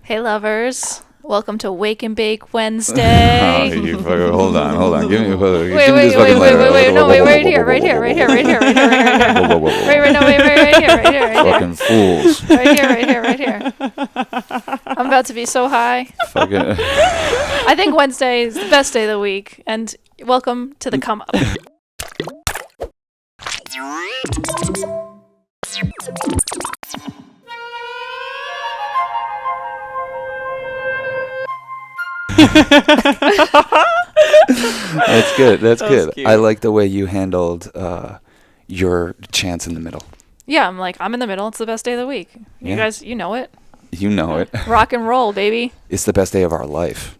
Hey, lovers. Welcome to Wake and Bake Wednesday. Hold on. Give me this Wait, fucking letter. no, wait, right here. Right here. Fucking fools. Right here. I'm about to be so high. I think Wednesday is the best day of the week. And welcome to the come up. That's good. That's good. Cute. I like the way you handled your chance in the middle. Yeah, I'm in the middle. It's the best day of the week. You guys, you know it. You know it. Rock and roll, baby. It's the best day of our life.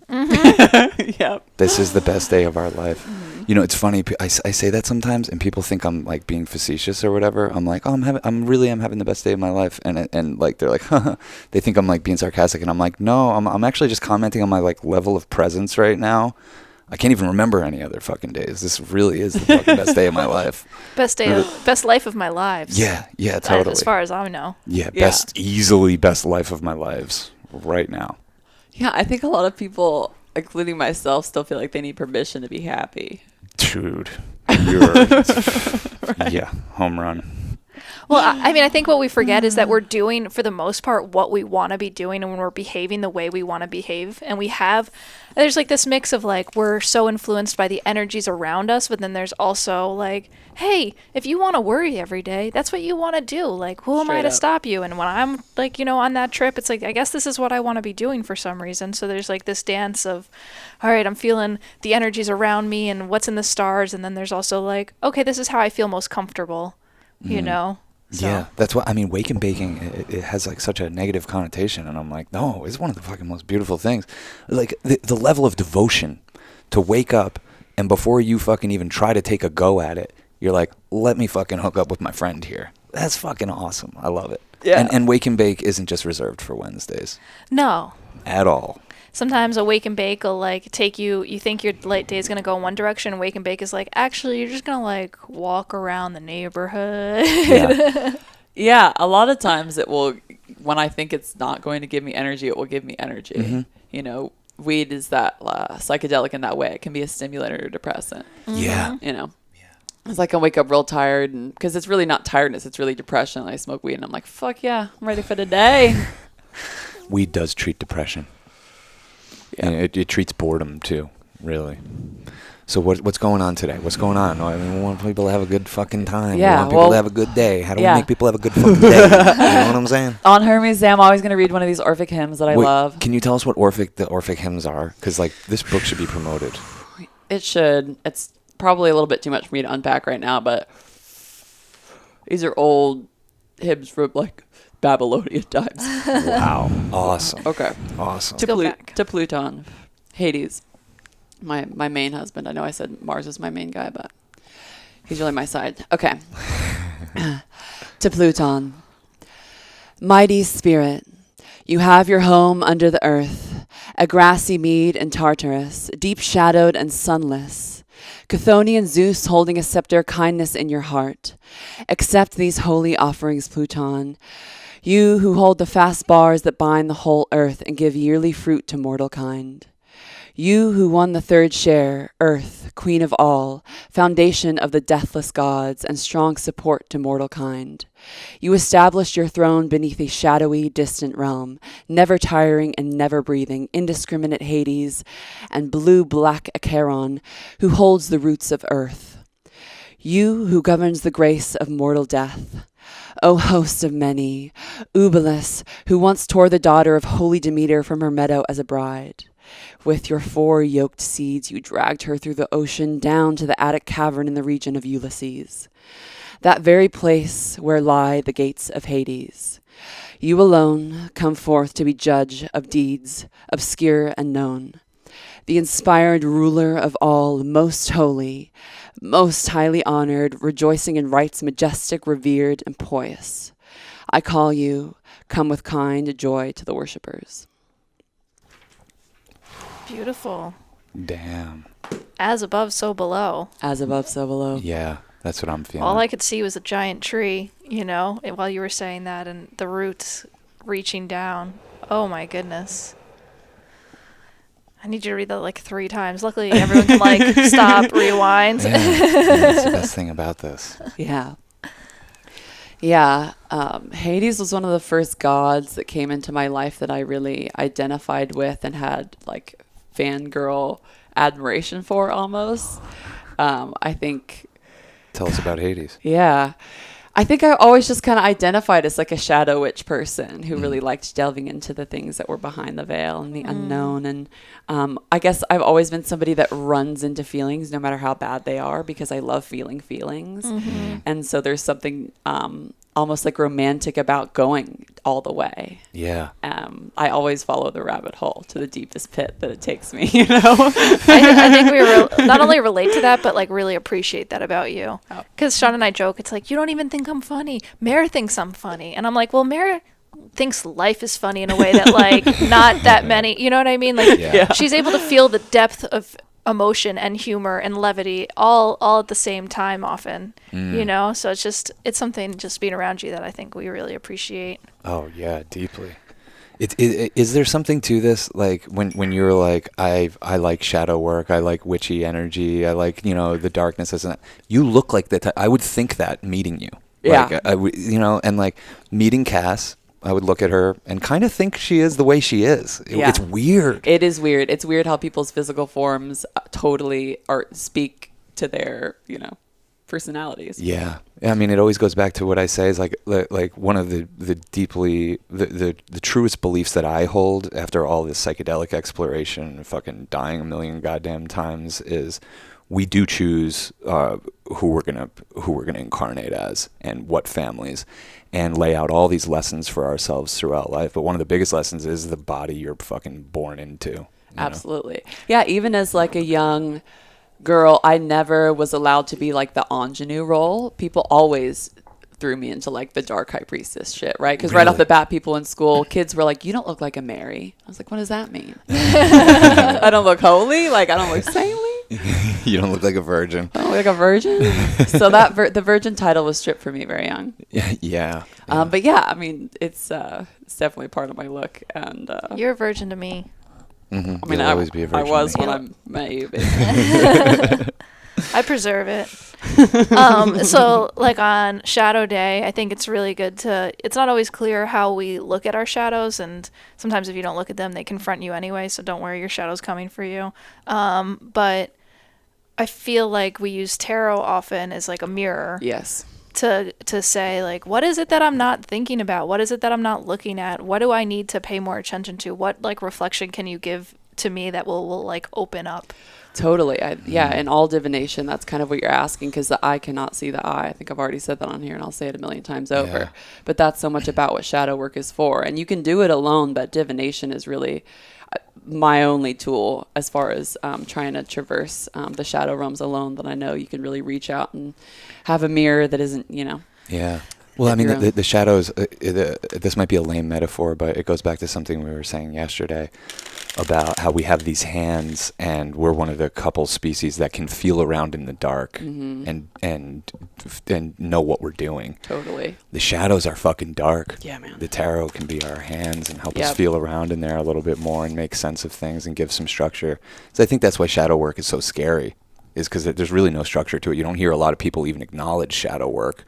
Yep. This is the best day of our life. You know, it's funny. I say that sometimes, and people think I'm like being facetious or whatever. I'm like, oh, I'm having the best day of my life, and like they're like, they think I'm like being sarcastic, and I'm like, no, I'm actually just commenting on my like level of presence right now. I can't even remember any other fucking days. This really is the fucking best day of my life. Best life of my lives. Yeah, totally. As far as I know. Yeah, easily best life of my lives right now. Yeah, I think a lot of people, including myself, still feel like they need permission to be happy. Dude, you're yeah, home run. Well, I think what we forget is that we're doing, for the most part, what we want to be doing, and when we're behaving the way we want to behave. And there's like this mix of like, we're so influenced by the energies around us, but then there's also like, hey, if you want to worry every day, that's what you want to do. Like, who am I to stop you? And when I'm like, on that trip, it's like, I guess this is what I want to be doing for some reason. So there's like this dance of, all right, I'm feeling the energies around me and what's in the stars. And then there's also like, okay, this is how I feel most comfortable, So. Yeah, that's what I mean. Wake and baking, it has like such a negative connotation, and I'm like, no, it's one of the fucking most beautiful things. Like the level of devotion to wake up, and before you fucking even try to take a go at it, you're like, let me fucking hook up with my friend here. That's fucking awesome. I love it. Yeah. And wake and bake isn't just reserved for Wednesdays. No. At all. Sometimes a wake and bake will like take you think your late day is going to go in one direction. Wake and bake is like, actually, you're just going to like walk around the neighborhood. Yeah. Yeah, a lot of times it will, when I think it's not going to give me energy, it will give me energy. Mm-hmm. Weed is that psychedelic in that way. It can be a stimulant or a depressant. Yeah. It's like I wake up real tired, and because it's really not tiredness, it's really depression. I smoke weed and I'm like, fuck yeah, I'm ready for the day. Weed does treat depression. Yeah. And it treats boredom too, really. So what's going on today? What's going on? I mean, we want people to have a good fucking time. Yeah, we want people to have a good day. How do we yeah. make people have a good fucking day? You know what I'm saying? On Hermes Day, I'm always going to read one of these Orphic hymns that I love. Can you tell us what the Orphic hymns are? Because like this book should be promoted. It should. It's probably a little bit too much for me to unpack right now, but these are old hymns from like Babylonian times. Wow. Awesome. Okay. Awesome. To Pluton, Hades, my main husband. I know I said Mars is my main guy, but he's really my side. Okay. To Pluton, mighty spirit, you have your home under the earth, a grassy mead in Tartarus, deep shadowed and sunless. Chthonian Zeus holding a scepter, kindness in your heart. Accept these holy offerings, Pluton. You who hold the fast bars that bind the whole earth and give yearly fruit to mortal kind. You who won the third share, Earth, queen of all, foundation of the deathless gods and strong support to mortal kind. You established your throne beneath a shadowy, distant realm, never tiring and never breathing, indiscriminate Hades, and blue-black Acheron, who holds the roots of earth. You who governs the grace of mortal death. O host of many, Ubalus, who once tore the daughter of holy Demeter from her meadow as a bride. With your 4 yoked seeds, you dragged her through the ocean down to the Attic cavern in the region of Ulysses, that very place where lie the gates of Hades. You alone come forth to be judge of deeds, obscure and known. The inspired ruler of all, most holy, most highly honored, rejoicing in rites majestic, revered, and pious. I call you, come with kind joy to the worshippers. Beautiful. Damn. As above, so below. As above, so below. Yeah, that's what I'm feeling. All I could see was a giant tree, while you were saying that, and the roots reaching down. Oh my goodness. I need you to read that like 3 times. Luckily, everyone can like stop, rewind. Yeah, that's the best thing about this. Yeah. Yeah. Hades was one of the first gods that came into my life that I really identified with and had like fangirl admiration for almost. I think. Tell us about Hades. Yeah. I think I always just kind of identified as like a shadow witch person who really liked delving into the things that were behind the veil and the unknown. And I guess I've always been somebody that runs into feelings no matter how bad they are because I love feeling feelings. And so there's something almost like romantic about going all the way. Yeah. I always follow the rabbit hole to the deepest pit that it takes me, you know? I think we not only relate to that, but like really appreciate that about you. Because Sean and I joke, it's like, you don't even think I'm funny. Mare thinks I'm funny. And I'm like, well, Mare thinks life is funny in a way that like not that many, you know what I mean? Like she's able to feel the depth of emotion and humor and levity all at the same time often, you know? So it's something just being around you that I think we really appreciate. Oh yeah, deeply. Is there something to this? Like when you're like, I like shadow work, I like witchy energy, I like, you know, the darkness, isn't it? You look like that. I would think that meeting you. Yeah. Like, I would, you know, and like meeting Cass, I would look at her and kind of think she is the way she is. It's weird. It is weird. It's weird how people's physical forms totally speak to their, you know, personalities. Yeah. I mean, it always goes back to what I say is like one of the deeply, the truest beliefs that I hold after all this psychedelic exploration and fucking dying a million goddamn times is we do choose who we're gonna incarnate as and what families, and lay out all these lessons for ourselves throughout life. But one of the biggest lessons is the body you're fucking born into. Absolutely. Yeah. Even as like a young girl, I never was allowed to be like the ingenue role. People always threw me into like the dark high priestess shit, right? Because right off the bat, people in school, kids were like, you don't look like a Mary. I was like, what does that mean? I don't look holy? Like, I don't look saintly? You don't look like a virgin. I don't look like a virgin? So that the virgin title was stripped from me very young. Yeah. But yeah, I mean, it's definitely part of my look. And You're a virgin to me. Mm-hmm. I mean, You'll always be a virgin. I was to me. when I met you, basically. I preserve it. So like on Shadow Day, I think it's really good it's not always clear how we look at our shadows, and sometimes if you don't look at them, they confront you anyway, so don't worry, your shadow's coming for you. But I feel like we use tarot often as like a mirror. Yes. To say like, what is it that I'm not thinking about? What is it that I'm not looking at? What do I need to pay more attention to? What like reflection can you give to me that will like open up? Totally. Yeah, in all divination, that's kind of what you're asking, because the eye cannot see the eye. I think I've already said that on here, and I'll say it a million times over. Yeah. But that's so much about what shadow work is for. And you can do it alone, but divination is really my only tool as far as trying to traverse the shadow realms alone, that I know you can really reach out and have a mirror that isn't, you know. Yeah. Well, I mean, the shadows, this might be a lame metaphor, but it goes back to something we were saying yesterday about how we have these hands, and we're one of the couple species that can feel around in the dark and know what we're doing. Totally. The shadows are fucking dark. Yeah, man. The tarot can be our hands and help us feel around in there a little bit more and make sense of things and give some structure. So I think that's why shadow work is so scary, is because there's really no structure to it. You don't hear a lot of people even acknowledge shadow work,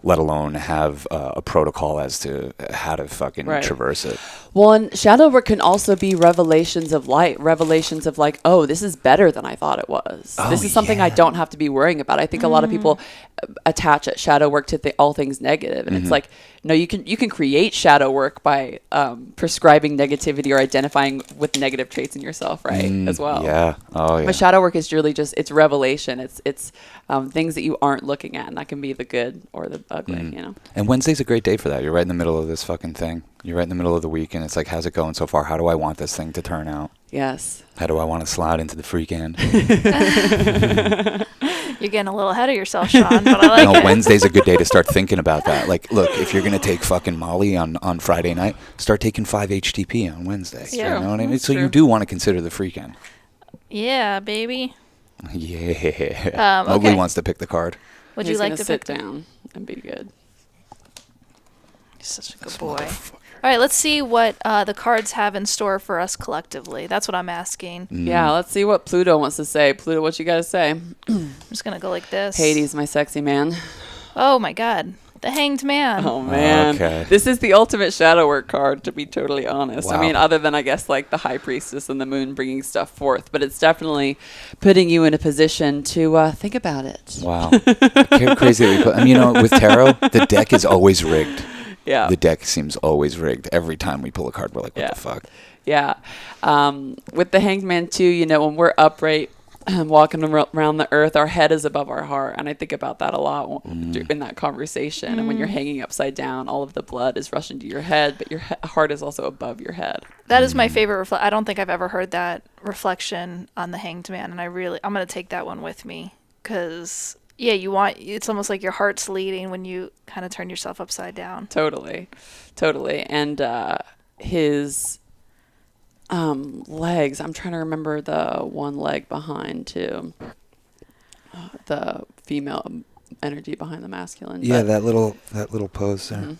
let alone have a protocol as to how to fucking traverse it. Well, and shadow work can also be revelations of light, revelations of like, oh, this is better than I thought it was. This is something I don't have to be worrying about. I think a lot of people attach shadow work to all things negative, and it's like, no, you can create shadow work by prescribing negativity or identifying with negative traits in yourself, right? As well. Yeah. Oh yeah. But shadow work is really just, it's revelation. It's things that you aren't looking at, and that can be the good or the ugly, you know. And Wednesday's a great day for that. You're right in the middle of this fucking thing. You're right in the middle of the week, and it's like, how's it going so far? How do I want this thing to turn out? Yes. How do I want to slide into the freak end? You're getting a little ahead of yourself, Sean, but I like it. Wednesday's a good day to start thinking about that. Like, look, if you're going to take fucking Molly on Friday night, start taking 5-HTP on Wednesday. Yeah. You know what I mean? That's So true. you do want to consider the freak end. Yeah, baby. Yeah. Mowgli Okay. wants to pick the card. Would He's you like gonna to sit pick? down and be good? He's such a good boy. All right, let's see what the cards have in store for us collectively. That's what I'm asking. Yeah, let's see what Pluto wants to say. Pluto, what you got to say? I'm just going to go like this. Hades, my sexy man. Oh, my God. The Hanged Man. Oh, man. Okay. This is the ultimate shadow work card, to be totally honest. Wow. I mean, other than, I guess, like the High Priestess and the Moon bringing stuff forth. But it's definitely putting you in a position to think about it. Wow. Crazy that we put, I mean, with tarot, the deck is always rigged. Yeah. The deck seems always rigged. Every time we pull a card, we're like, what the fuck? Yeah. With the Hanged Man, too, when we're upright, walking around the earth, our head is above our heart. And I think about that a lot in that conversation. And when you're hanging upside down, all of the blood is rushing to your head, but your heart is also above your head. That is my favorite I don't think I've ever heard that reflection on the Hanged Man. And I'm going to take that one with me. Because, yeah, it's almost like your heart's leading when you kind of turn yourself upside down. Totally. And his legs, I'm trying to remember the one leg behind too, the female energy behind the masculine. Yeah, that little pose there. Mm-hmm.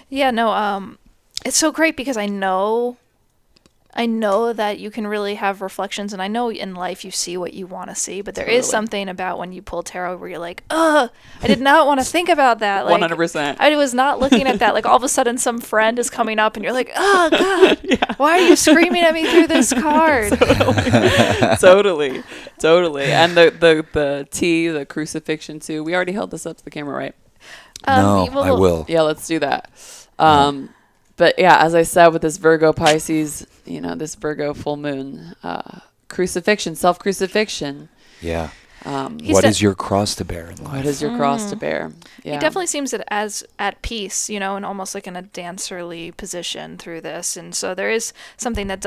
Yeah, no, it's so great because I know that you can really have reflections, and I know in life you see what you want to see, but there is something about when you pull tarot where you're like, I did not want to think about that. Like, 100%. I was not looking at that. Like, all of a sudden some friend is coming up and you're like, oh, God, why are you screaming at me through this card? Totally. And the T, the crucifixion too. We already held this up to the camera, right? No, I will. Yeah, let's do that. But yeah, as I said, with this Virgo Pisces, this Virgo full moon, crucifixion, self-crucifixion. Yeah. What is your cross to bear in life? What is your cross to bear? Yeah. He definitely seems as at peace, and almost like in a dancerly position through this. And so there is something that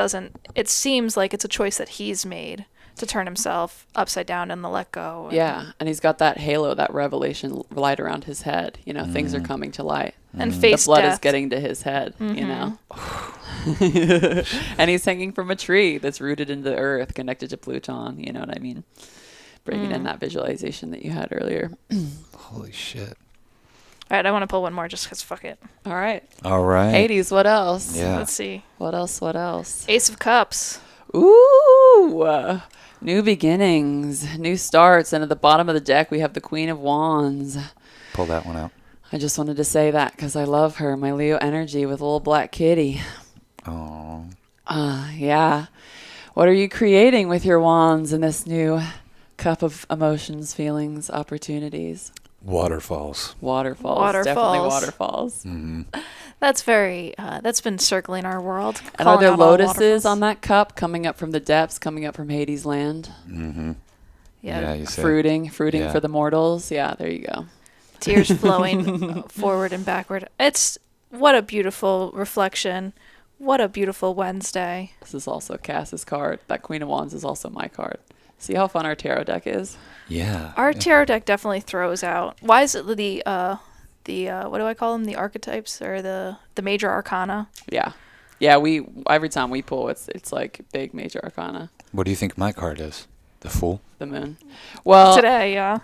it seems like it's a choice that he's made to turn himself upside down and let go. And he's got that halo, that revelation light around his head. Things are coming to light. And face the blood death. is getting to his head, and he's hanging from a tree that's rooted into the earth, connected to Pluton. You know what I mean? Bringing in that visualization that you had earlier. Holy shit. All right, I want to pull one more just because fuck it. All right. Hades, what else? Yeah. Let's see. What else? Ace of Cups. Ooh. New beginnings, new starts. And at the bottom of the deck, we have the Queen of Wands. Pull that one out. I just wanted to say that because I love her, my Leo energy with a little black kitty. Oh. Yeah. What are you creating with your wands in this new cup of emotions, feelings, opportunities? Waterfalls. Definitely waterfalls. Mm-hmm. That's very, that's been circling our world. And are there lotuses on that cup coming up from the depths, coming up from Hades land? Mm-hmm. Yeah, you say. Fruiting for the mortals. Yeah, there you go. Tears flowing forward and backward. What a beautiful reflection. What a beautiful Wednesday. This is also Cass's card. That Queen of Wands is also my card. See how fun our tarot deck is? Yeah. Our tarot deck definitely throws out. Why is it the what do I call them? The archetypes or the major arcana? Yeah. Yeah, we every time we pull it's like big major arcana. What do you think my card is? The Fool? The Moon. Well, today, yeah.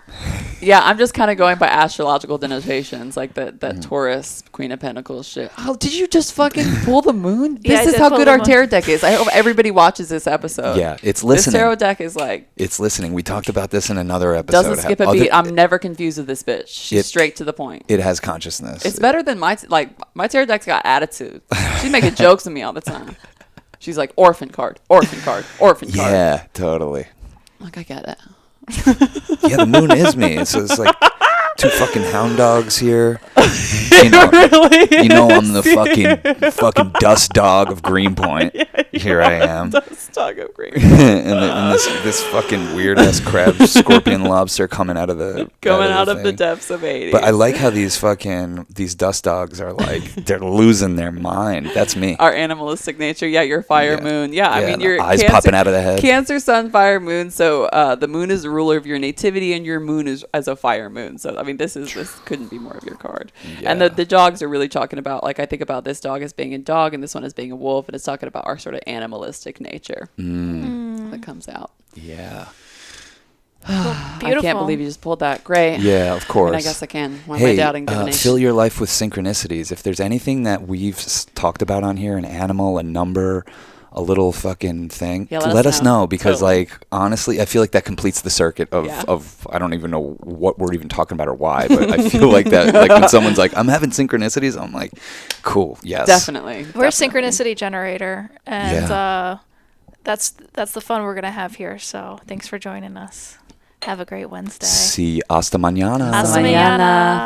Yeah, I'm just kind of going by astrological denotations, like that Taurus, Queen of Pentacles shit. Oh, did you just fucking pull the moon? Yeah, This is how good our tarot deck is. I hope everybody watches this episode. Yeah, it's listening. This tarot deck is like... It's listening. We talked about this in another episode. Doesn't skip a beat. I'm never confused with this bitch. She's straight to the point. It has consciousness. It's better than my tarot deck's got attitude. She's making jokes with me all the time. She's like, orphan card. Yeah, totally. Like, I get it. Yeah, the moon is me. It's like two fucking hound dogs here. You know, I'm the fucking dust dog of Greenpoint. Yeah, here I am. Dust dog of Greenpoint. and this fucking weird ass crab scorpion lobster coming out of the depths of Hades. But I like how these dust dogs are like they're losing their mind. That's me. Our animalistic nature. Yeah, your fire moon. Yeah, I mean your eyes popping out of the head. Cancer, Sun, Fire, Moon. So the moon is the ruler of your nativity, and your moon is as a fire moon. So I mean, this couldn't be more of your card. Yeah. And the dogs are really talking about, like, I think about this dog as being a dog and this one as being a wolf, and it's talking about our sort of animalistic nature that comes out. Yeah. I Beautiful. can't believe you just pulled that. Great. Yeah, of I course. mean, I guess I can. Why am I Hey, doubting divination? fill your life with synchronicities. If there's anything that we've talked about on here, an animal, a number, a little fucking thing, Yeah, let us know because, Totally. like, honestly, I feel like that completes the circuit of, Yeah. of I don't even know what we're even talking about or why, but I feel like that, like, when someone's like, I'm having synchronicities, I'm like, cool, yes. Definitely. We're a definitely. synchronicity generator, and that's the fun we're gonna have here. So thanks for joining us. Have a great Wednesday. See, hasta mañana. Hasta mañana.